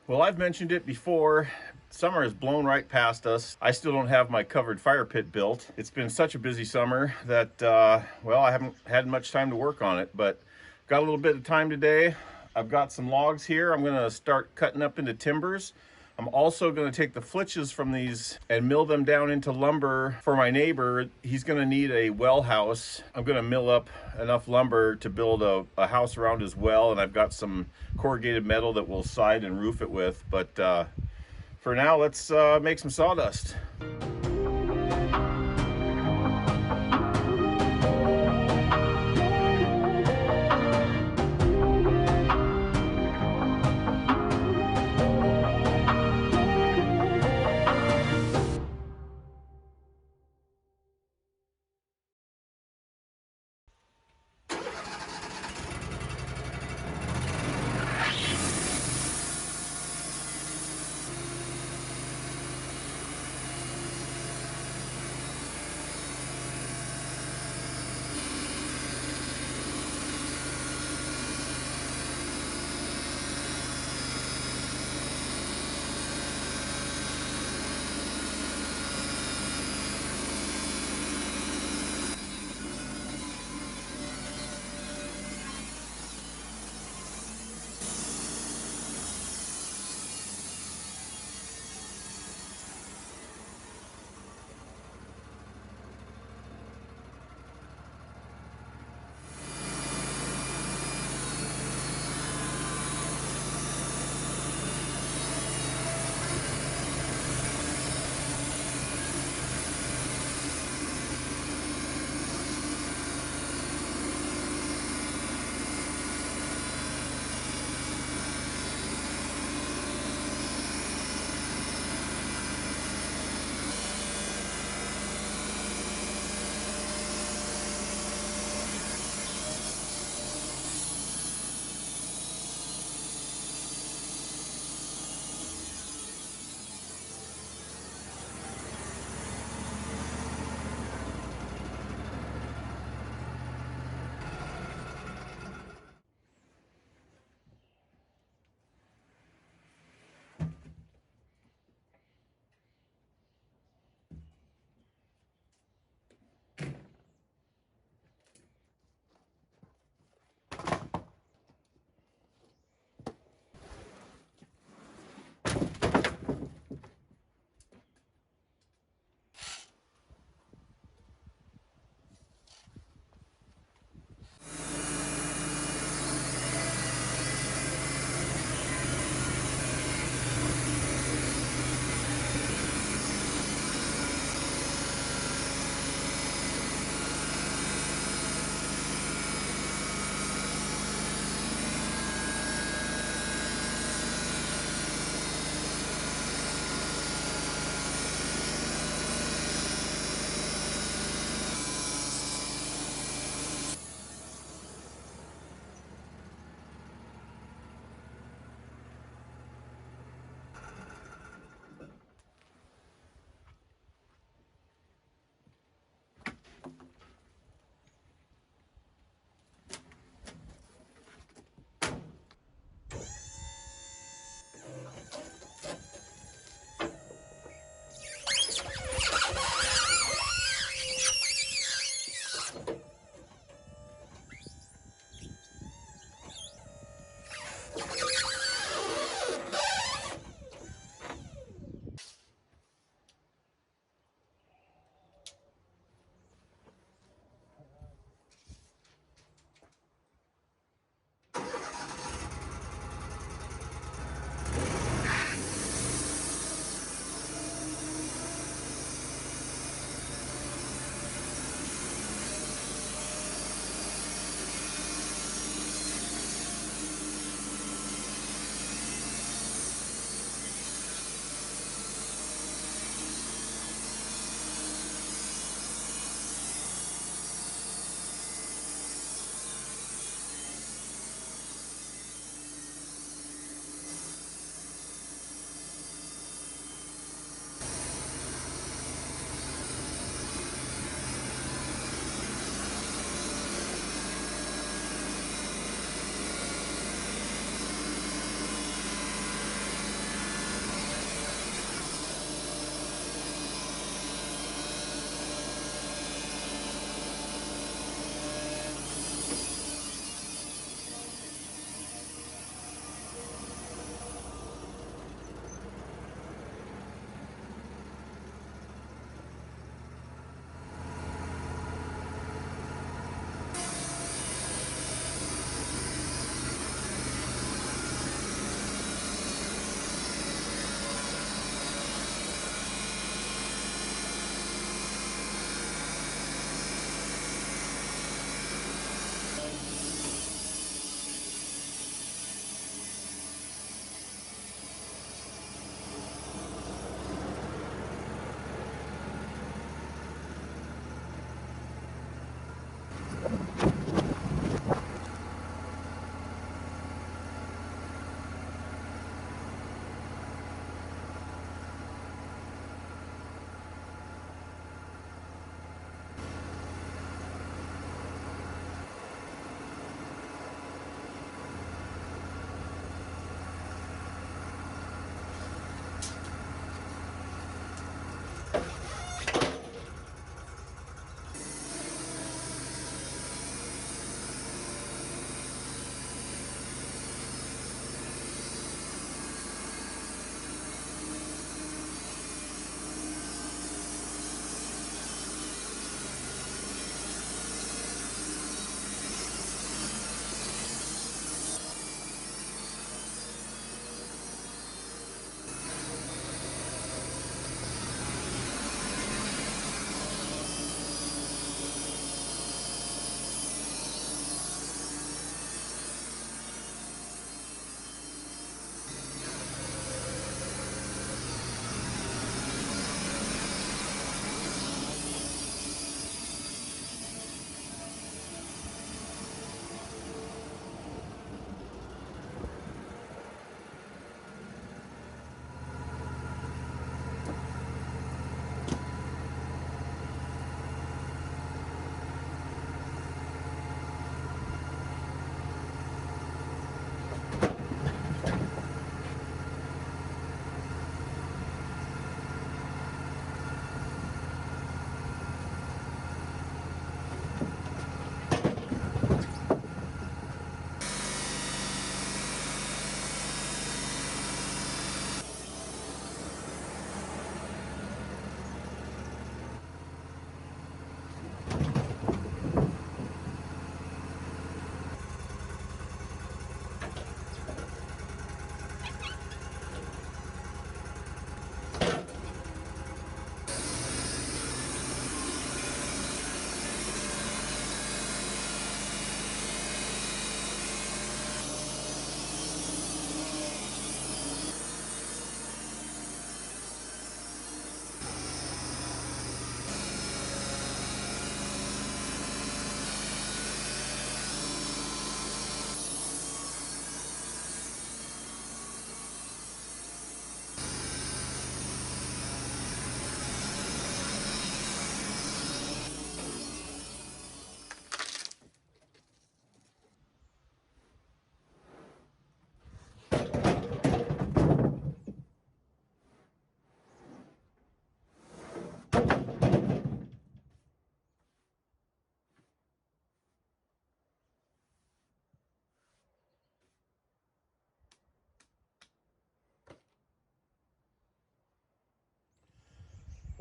Well, I've mentioned it before. Summer has blown right past us. I still don't have my covered fire pit built. It's been such a busy summer that, well, I haven't had much time to work on it, but got a little bit of time today. I've got some logs here. I'm gonna start cutting up into timbers. I'm also gonna take the flitches from these and mill them down into lumber for my neighbor. He's gonna need a well house. I'm gonna mill up enough lumber to build a house around his well, and I've got some corrugated metal that we'll side and roof it with. But for now, let's make some sawdust.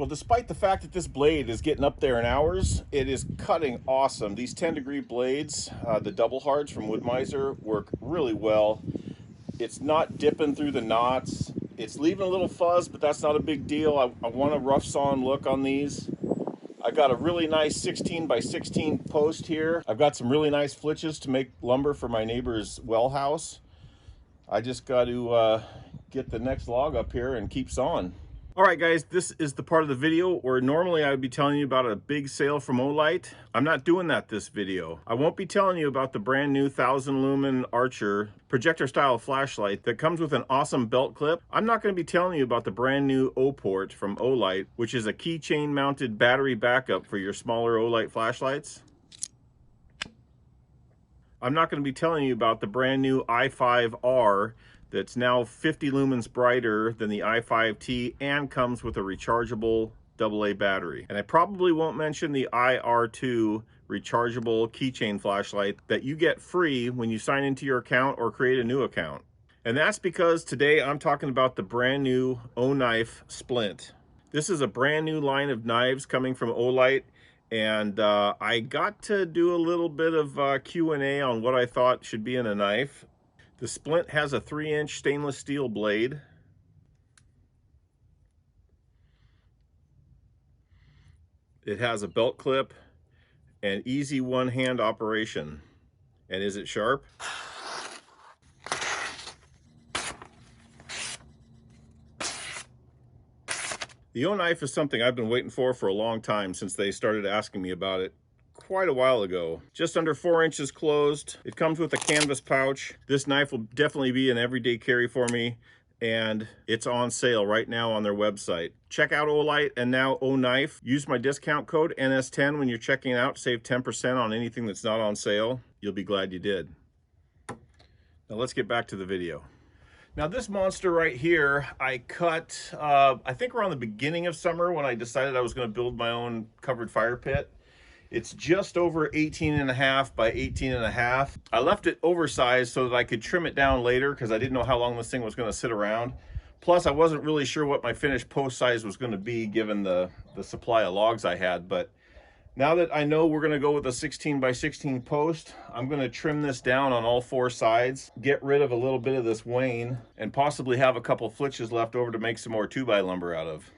Well, despite the fact that this blade is getting up there in hours, it is cutting awesome. These 10-degree blades, the double hards from Wood-Mizer, work really well. It's not dipping through the knots. It's leaving a little fuzz, but that's not a big deal. I want a rough sawing look on these. I got a really nice 16 by 16 post here. I've got some really nice flitches to make lumber for my neighbor's well house. I just got to get the next log up here and keep sawing. All right, guys, this is the part of the video where normally I would be telling you about a big sale from Olight. I'm not doing that this video. I won't be telling you about the brand new 1000 lumen Archer projector style flashlight that comes with an awesome belt clip. I'm not going to be telling you about the brand new O-Port from Olight, which is a keychain mounted battery backup for your smaller Olight flashlights. I'm not going to be telling you about the brand new i5R that's now 50 lumens brighter than the i5T and comes with a rechargeable AA battery. And I probably won't mention the IR2 rechargeable keychain flashlight that you get free when you sign into your account or create a new account. And that's because today I'm talking about the brand new O-Knife Splint. This is a brand new line of knives coming from Olight, and I got to do a little bit of Q&A on what I thought should be in a knife. The Splint has a 3-inch stainless steel blade. It has a belt clip and easy one-hand operation. And is it sharp? The O-Knife is something I've been waiting for a long time, since they started asking me about it quite a while ago. Just under 4 inches closed. It comes with a canvas pouch. This knife will definitely be an everyday carry for me, and it's on sale right now on their website. Check out Olight and now O-Knife. Use my discount code NS10 when you're checking out. Save 10% on anything that's not on sale. You'll be glad you did. Now let's get back to the video. Now this monster right here, I cut, I think around the beginning of summer when I decided I was going to build my own covered fire pit. It's just over 18.5 by 18.5. I left it oversized so that I could trim it down later because I didn't know how long this thing was going to sit around. Plus, I wasn't really sure what my finished post size was going to be given the supply of logs I had. But now that I know we're going to go with a 16 by 16 post, I'm going to trim this down on all 4 sides, get rid of a little bit of this wane, and possibly have a couple flitches left over to make some more 2x lumber out of.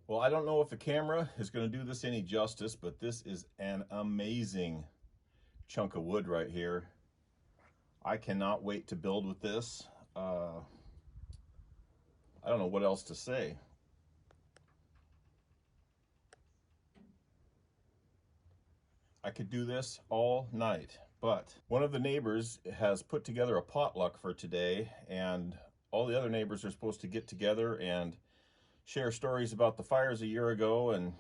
Well, I don't know if the camera is going to do this any justice, but this is an amazing chunk of wood right here. I cannot wait to build with this. I don't know what else to say. I could do this all night, but one of the neighbors has put together a potluck for today, and all the other neighbors are supposed to get together and share stories about the fires a year ago and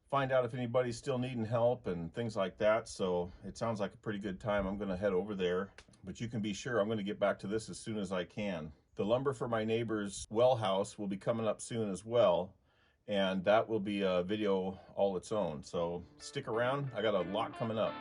find out if anybody's still needing help and things like that. So it sounds like a pretty good time. I'm going to head over there, but you can be sure I'm going to get back to this as soon as I can. The lumber for my neighbor's well house will be coming up soon as well, and that will be a video all its own. So stick around. I got a lot coming up.